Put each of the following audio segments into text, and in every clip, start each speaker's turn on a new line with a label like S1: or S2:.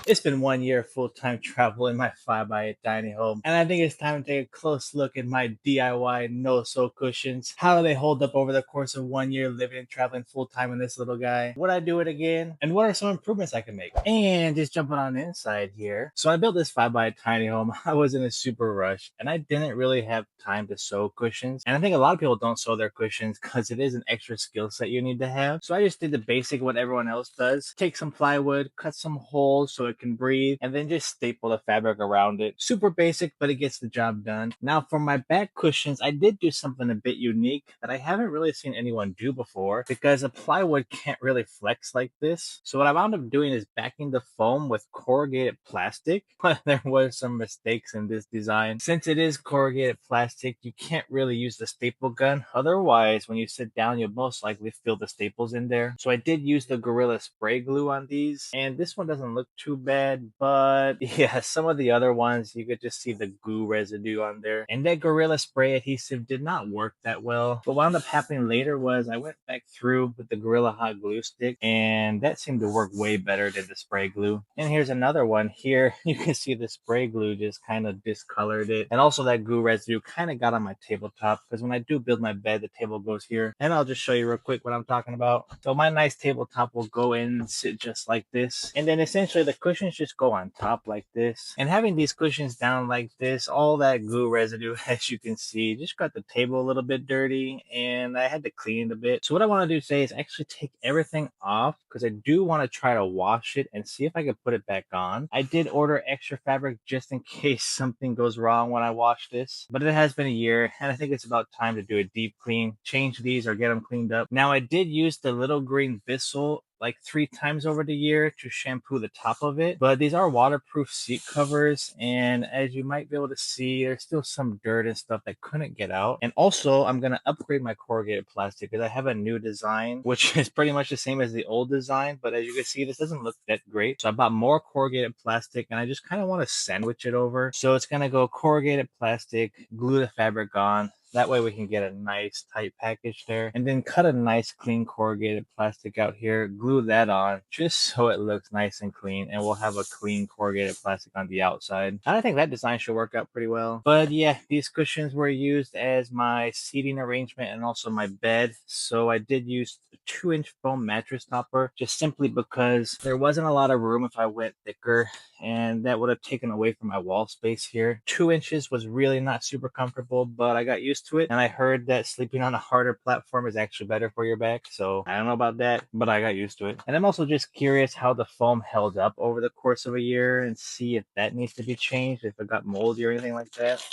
S1: It's been 1 year of full-time travel in my 5x8 tiny home, and I think it's time to take a close look at my DIY no-sew cushions. How do they hold up over the course of 1 year living and traveling full-time in this little guy? Would I do it again? And what are some improvements I can make? And just jumping on the inside here. So I built this 5x8 tiny home. I was in a super rush, and I didn't really have time to sew cushions. And I think a lot of people don't sew their cushions because it is an extra skill set you need to have. So I just did the basic what everyone else does. Take some plywood, cut some holes so it can breathe, and then just staple the fabric around it. Super basic, but it gets the job done. Now for my back cushions, I did do something a bit unique that I haven't really seen anyone do before because a plywood can't really flex like this. So what I wound up doing is backing the foam with corrugated plastic. But there was some mistakes in this design. Since it is corrugated plastic, you can't really use the staple gun. Otherwise, when you sit down, you'll most likely feel the staples in there. So I did use the Gorilla spray glue on these, and this one doesn't look too bad, but yeah, some of the other ones, you could just see the glue residue on there. And that Gorilla spray adhesive did not work that well. But what ended up happening later was I went back through with the Gorilla hot glue stick, and that seemed to work way better than the spray glue. And here's another one here. You can see the spray glue just kind of discolored it. And also that glue residue kind of got on my tabletop because when I do build my bed, the table goes here. And I'll just show you real quick what I'm talking about. So my nice tabletop will go in and sit just like this. And then essentially the cushions just go on top like this. And having these cushions down like this, all that glue residue, as you can see, just got the table a little bit dirty and I had to clean it a bit. So what I want to do today is actually take everything off because I do want to try to wash it and see if I can put it back on. I did order extra fabric just in case something goes wrong when I wash this, but it has been a year and I think it's about time to do a deep clean, change these or get them cleaned up. Now I did use the little green Bissell like 3 times over the year to shampoo the top of it, but these are waterproof seat covers, and as you might be able to see, there's still some dirt and stuff that couldn't get out. And also I'm gonna upgrade my corrugated plastic because I have a new design which is pretty much the same as the old design, but as you can see, this doesn't look that great. So I bought more corrugated plastic and I just kind of want to sandwich it over. So it's gonna go corrugated plastic, glue the fabric on. That way we can get a nice tight package there, and then cut a nice clean corrugated plastic out here, glue that on just so it looks nice and clean, and we'll have a clean corrugated plastic on the outside. And I think that design should work out pretty well. But yeah, these cushions were used as my seating arrangement and also my bed. So I did use a 2-inch foam mattress topper just simply because there wasn't a lot of room if I went thicker, and that would have taken away from my wall space here. 2 inches was really not super comfortable, but I got used to it, and I heard that sleeping on a harder platform is actually better for your back, so I don't know about that, but I got used to it. And I'm also just curious how the foam held up over the course of a year and see if that needs to be changed, if it got moldy or anything like that.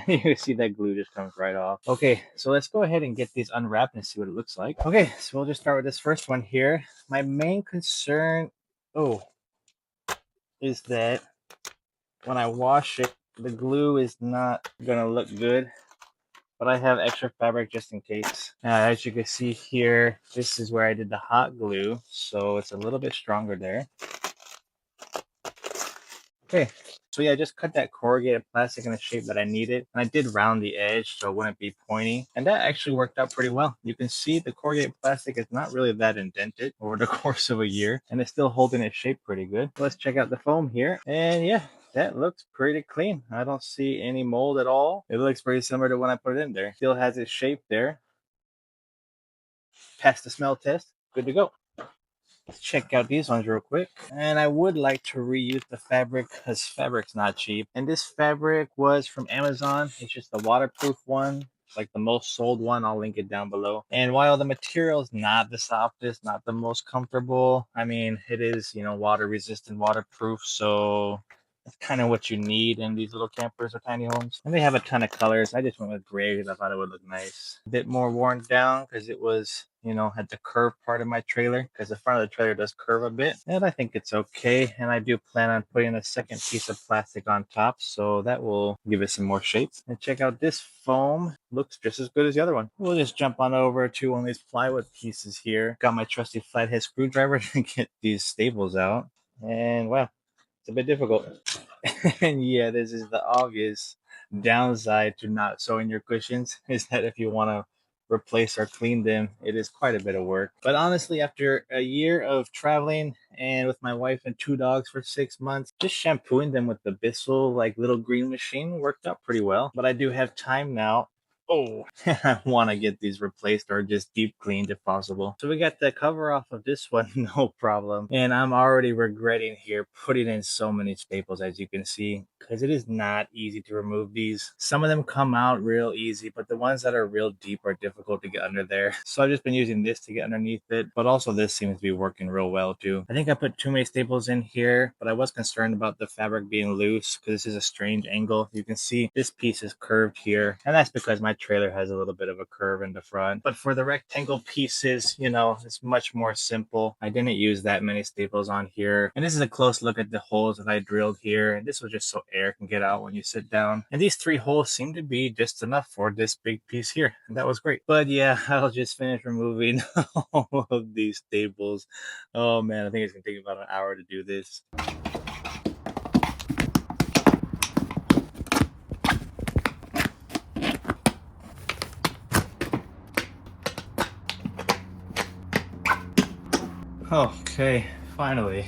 S1: You see that glue just comes right off. Okay, so let's go ahead and get these unwrapped and see what it looks like. Okay, so we'll just start with this first one here. My main concern, is that when I wash it, the glue is not gonna look good, but I have extra fabric just in case. As you can see here, this is where I did the hot glue, so it's a little bit stronger there. Okay, so yeah, I just cut that corrugated plastic in the shape that I needed, and I did round the edge so it wouldn't be pointy, and that actually worked out pretty well. You can see the corrugated plastic is not really that indented over the course of a year, and it's still holding its shape pretty good. Let's check out the foam here, and yeah, that looks pretty clean. I don't see any mold at all. It looks pretty similar to when I put it in there. Still has its shape there. Passed the smell test. Good to go. Let's check out these ones real quick. And I would like to reuse the fabric because fabric's not cheap. And this fabric was from Amazon. It's just the waterproof one, like the most sold one. I'll link it down below. And while the material is not the softest, not the most comfortable, I mean, it is, water resistant, waterproof. So that's kind of what you need in these little campers or tiny homes. And they have a ton of colors. I just went with gray because I thought it would look nice. A bit more worn down because it was, at the curve part of my trailer, because the front of the trailer does curve a bit. And I think it's okay. And I do plan on putting a second piece of plastic on top, so that will give it some more shape. And check out this foam. Looks just as good as the other one. We'll just jump on over to one of these plywood pieces here. Got my trusty flathead screwdriver to get these staples out. And wow, it's a bit difficult. And yeah, this is the obvious downside to not sewing your cushions, is that if you want to replace or clean them, it is quite a bit of work. But honestly, after a year of traveling and with my wife and two dogs for 6 months, just shampooing them with the Bissell like little green machine worked out pretty well. But I do have time now. Oh, I want to get these replaced or just deep cleaned if possible. So we got the cover off of this one, no problem. And I'm already regretting here putting in so many staples, as you can see, because it is not easy to remove these. Some of them come out real easy, but the ones that are real deep are difficult to get under there. So I've just been using this to get underneath it, but also this seems to be working real well too. I think I put too many staples in here, but I was concerned about the fabric being loose because this is a strange angle. You can see this piece is curved here, and that's because my trailer has a little bit of a curve in the front. But for the rectangle pieces, you know, it's much more simple. I didn't use that many staples on here. And this is a close look at the holes that I drilled here. And this was just so air can get out when you sit down. And these 3 holes seem to be just enough for this big piece here. And that was great. But yeah, I'll just finish removing all of these staples. Oh man, I think it's gonna take about an hour to do this. Okay, finally.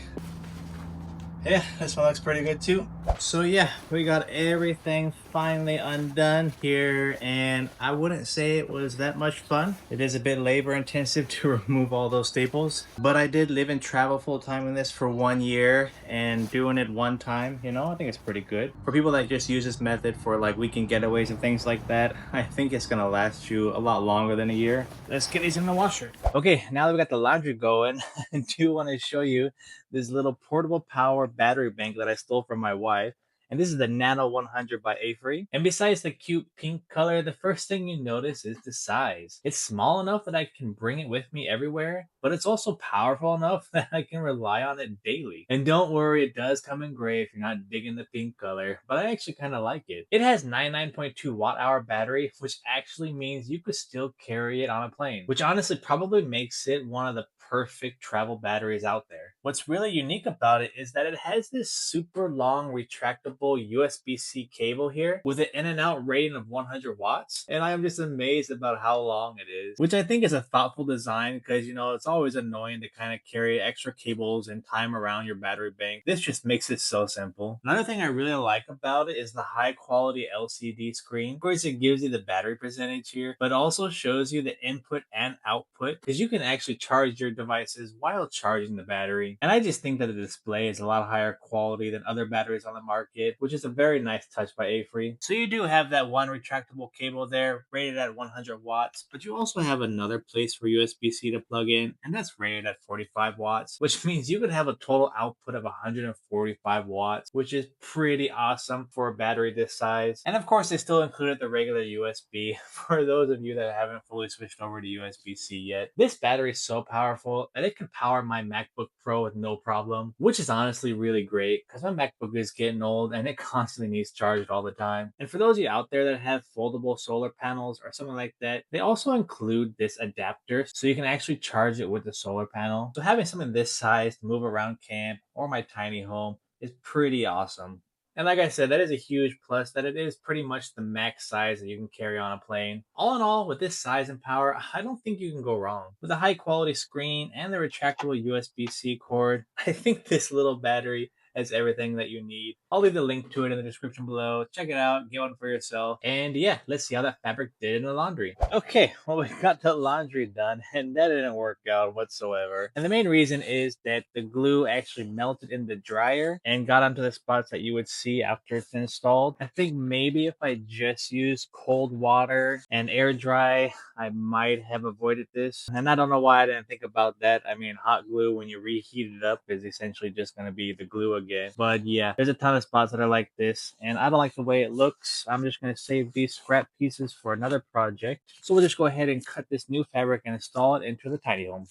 S1: Yeah, this one looks pretty good too. So yeah, we got everything finally undone here, and I wouldn't say it was that much fun. It is a bit labor intensive to remove all those staples, but I did live and travel full time in this for 1 year, and doing it one time, you know, I think it's pretty good. For people that just use this method for like weekend getaways and things like that, I think it's gonna last you a lot longer than a year. Let's get these in the washer. Okay, now that we got the laundry going, I do want to show you this little portable power battery bank that I stole from my wife. And this is the Nano 100 by AFERY. And besides the cute pink color, the first thing you notice is the size. It's small enough that I can bring it with me everywhere, but it's also powerful enough that I can rely on it daily. And don't worry, it does come in gray if you're not digging the pink color, but I actually kind of like it. It has 99.2 watt hour battery, which actually means you could still carry it on a plane, which honestly probably makes it one of the perfect travel batteries out there. What's really unique about it is that it has this super long retractable USB-C cable here with an in and out rating of 100 watts. And I am just amazed about how long it is, which I think is a thoughtful design because, you know, it's always annoying to kind of carry extra cables and time around your battery bank. This just makes it so simple. Another thing I really like about it is the high quality LCD screen. Of course, it gives you the battery percentage here, but also shows you the input and output because you can actually charge your devices while charging the battery. And I just think that the display is a lot higher quality than other batteries on the market, which is a very nice touch by AFERY. So you do have that one retractable cable there rated at 100 watts, but you also have another place for USB-C to plug in, and that's rated at 45 watts, which means you could have a total output of 145 watts, which is pretty awesome for a battery this size. And of course, they still included the regular USB for those of you that haven't fully switched over to USB-C yet. This battery is so powerful that it can power my MacBook Pro with no problem, which is honestly really great because my MacBook is getting old and it constantly needs charged all the time. And for those of you out there that have foldable solar panels or something like that, they also include this adapter so you can actually charge it with the solar panel. So having something this size to move around camp or my tiny home is pretty awesome. And like I said, that is a huge plus that it is pretty much the max size that you can carry on a plane. All in all, with this size and power, I don't think you can go wrong. With a high quality screen and the retractable USB-C cord, I think this little battery has everything that you need. I'll leave the link to it in the description below. Check it out, get one for yourself. And yeah, let's see how that fabric did in the laundry. Okay, well, we got the laundry done and that didn't work out whatsoever. And the main reason is that the glue actually melted in the dryer and got onto the spots that you would see after it's installed. I think maybe if I just used cold water and air dry, I might have avoided this. And I don't know why I didn't think about that. I mean, hot glue, when you reheat it up, is essentially just going to be the glue again. But yeah, there's a ton of spots that are like this, and I don't like the way it looks. I'm just going to save these scrap pieces for another project. So we'll just go ahead and cut this new fabric and install it into the tiny home.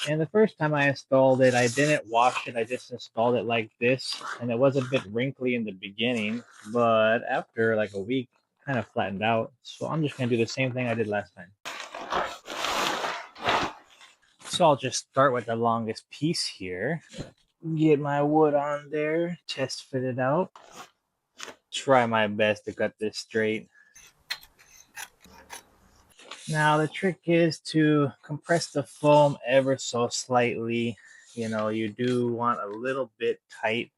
S1: And the first time I installed it, I didn't wash it. I just installed it like this, and it was a bit wrinkly in the beginning, but after like a week, kind of flattened out. So I'm just going to do the same thing I did last time. So I'll just start with the longest piece here. Get my wood on there, test fit it out. Try my best to cut this straight. Now the trick is to compress the foam ever so slightly. You know, you do want a little bit tight,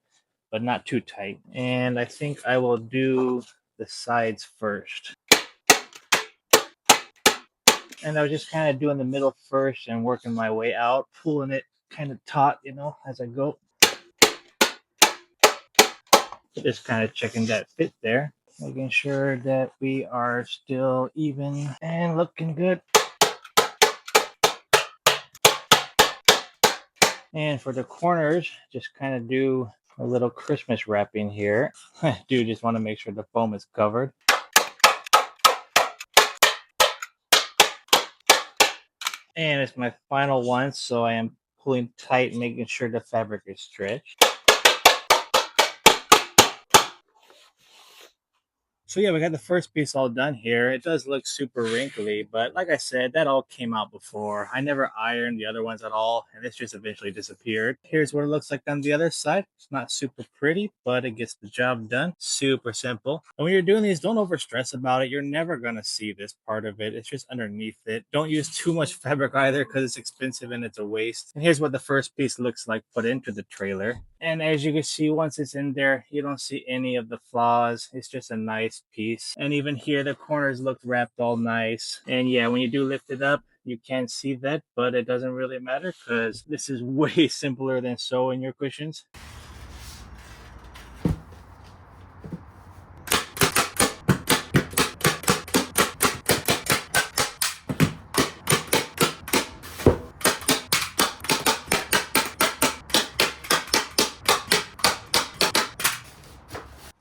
S1: but not too tight. And I think I will do the sides first. And I was just kind of doing the middle first and working my way out, pulling it kind of taut, you know, as I go. Just kind of checking that fit there, making sure that we are still even and looking good. And for the corners, just kind of do a little Christmas wrapping here. I do just want to make sure the foam is covered. And it's my final one, so I am pulling tight, making sure the fabric is stretched. So yeah, we got the first piece all done here. It does look super wrinkly, but like I said, that all came out before. I never ironed the other ones at all, and this just eventually disappeared. Here's what it looks like on the other side. It's not super pretty, but it gets the job done. Super simple. And when you're doing these, don't over stress about it. You're never gonna see this part of it. It's just underneath it. Don't use too much fabric either because it's expensive and it's a waste. And here's what the first piece looks like put into the trailer. And as you can see, once it's in there, you don't see any of the flaws. It's just a nice piece. And even here, the corners look wrapped all nice. And yeah, when you do lift it up, you can't see that, but it doesn't really matter because this is way simpler than sewing your cushions.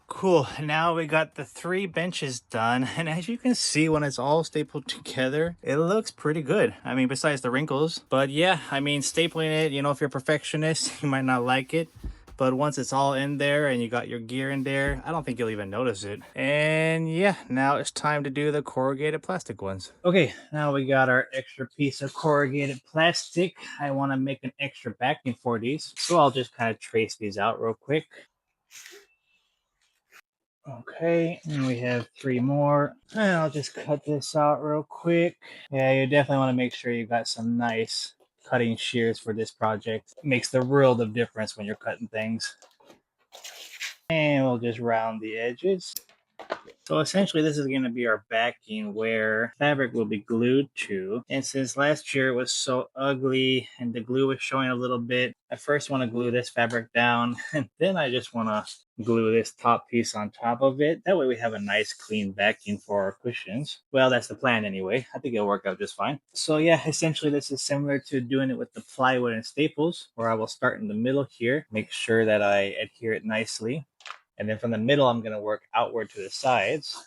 S1: Cool. Now we got the 3 benches done. And as you can see, when it's all stapled together, it looks pretty good. I mean, besides the wrinkles. But yeah, I mean, stapling it, you know, if you're a perfectionist, you might not like it. But once it's all in there and you got your gear in there, I don't think you'll even notice it. And yeah, now it's time to do the corrugated plastic ones. Okay, now we got our extra piece of corrugated plastic. I want to make an extra backing for these. So I'll just kind of trace these out real quick. Okay, and we have 3 more. And I'll just cut this out real quick. Yeah, you definitely want to make sure you got some nice cutting shears for this project. It makes the world of difference when you're cutting things. And we'll just round the edges. So essentially this is going to be our backing where fabric will be glued to. And since last year it was so ugly and the glue was showing a little bit, I first want to glue this fabric down and then I just want to glue this top piece on top of it. That way we have a nice clean backing for our cushions. Well, that's the plan anyway. I think it'll work out just fine. So yeah, essentially this is similar to doing it with the plywood and staples, where I will start in the middle here, make sure that I adhere it nicely. And then from the middle, I'm going to work outward to the sides.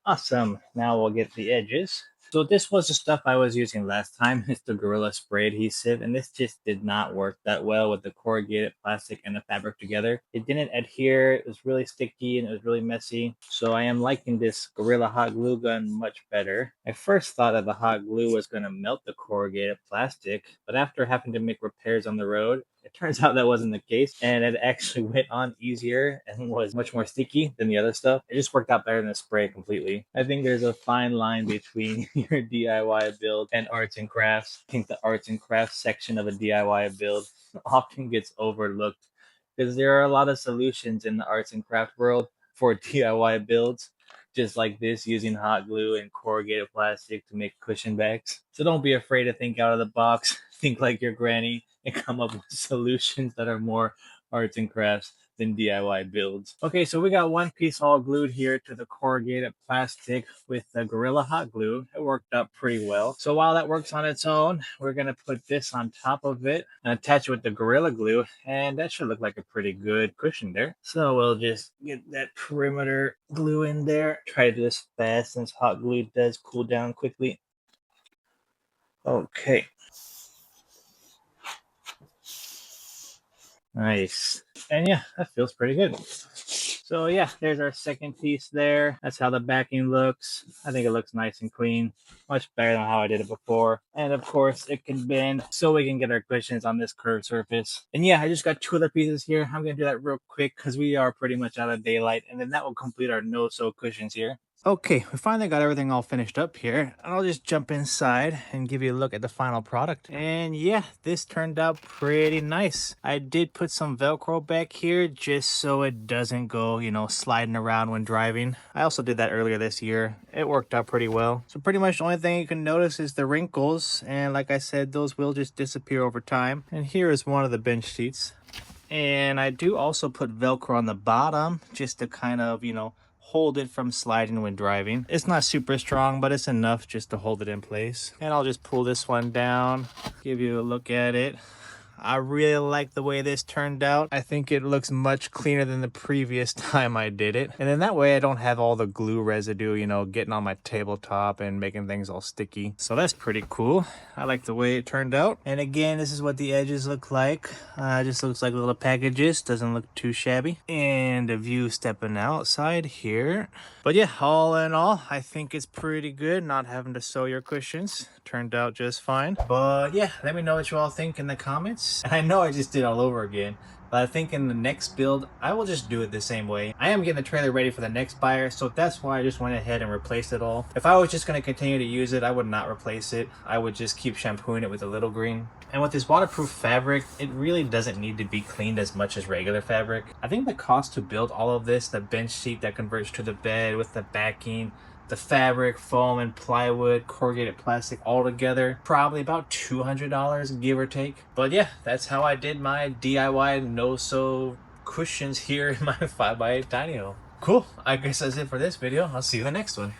S1: Awesome. Now we'll get the edges. So this was the stuff I was using last time. It's the Gorilla Spray adhesive, and this just did not work that well with the corrugated plastic and the fabric together. It didn't adhere. It was really sticky and it was really messy. So I am liking this Gorilla hot glue gun much better. I first thought that the hot glue was going to melt the corrugated plastic, but after having to make repairs on the road, it turns out that wasn't the case, and it actually went on easier and was much more sticky than the other stuff. It just worked out better than the spray completely. I think there's a fine line between your DIY build and arts and crafts. I think the arts and crafts section of a DIY build often gets overlooked because there are a lot of solutions in the arts and craft world for DIY builds, just like this, using hot glue and corrugated plastic to make cushion bags. So don't be afraid to think out of the box. Think like your granny and come up with solutions that are more arts and crafts than DIY builds. Okay, so we got one piece all glued here to the corrugated plastic with the Gorilla hot glue. It worked out pretty well. So while that works on its own, we're gonna put this on top of it and attach it with the Gorilla glue, and that should look like a pretty good cushion there. So we'll just get that perimeter glue in there. Try to do this fast since hot glue does cool down quickly. Okay. Nice. And yeah, that feels pretty good. So yeah, there's our second piece there. That's how the backing looks. I think it looks nice and clean. Much better than how I did it before. And of course, it can bend so we can get our cushions on this curved surface. And yeah, I just got 2 other pieces here. I'm going to do that real quick because we are pretty much out of daylight. And then that will complete our no-sew cushions here. Okay, we finally got everything all finished up here. I'll just jump inside and give you a look at the final product. And yeah, this turned out pretty nice. I did put some Velcro back here just so it doesn't go, you know, sliding around when driving. I also did that earlier this year. It worked out pretty well. So pretty much the only thing you can notice is the wrinkles. And like I said, those will just disappear over time. And here is one of the bench seats. And I do also put Velcro on the bottom just to kind of, you know, hold it from sliding when driving. It's not super strong, but it's enough just to hold it in place. And I'll just pull this one down, give you a look at it. I really like the way this turned out. I think it looks much cleaner than the previous time I did it. And then that way I don't have all the glue residue, you know, getting on my tabletop and making things all sticky. So that's pretty cool. I like the way it turned out. And again, this is what the edges look like. Just looks like little packages. Doesn't look too shabby. And a view stepping outside here. But yeah, all in all, I think it's pretty good not having to sew your cushions. Turned out just fine. But yeah, let me know what you all think in the comments. And I know I just did all over again, but I think in the next build, I will just do it the same way. I am getting the trailer ready for the next buyer, so that's why I just went ahead and replaced it all. If I was just going to continue to use it, I would not replace it. I would just keep shampooing it with a little green. And with this waterproof fabric, it really doesn't need to be cleaned as much as regular fabric. I think the cost to build all of this, the bench seat that converts to the bed with the backing, the fabric, foam, and plywood, corrugated plastic all together, probably about $200, give or take. But yeah, that's how I did my DIY no-sew cushions here in my 5x8 tiny home. Cool, I guess that's it for this video. I'll see you in the next one.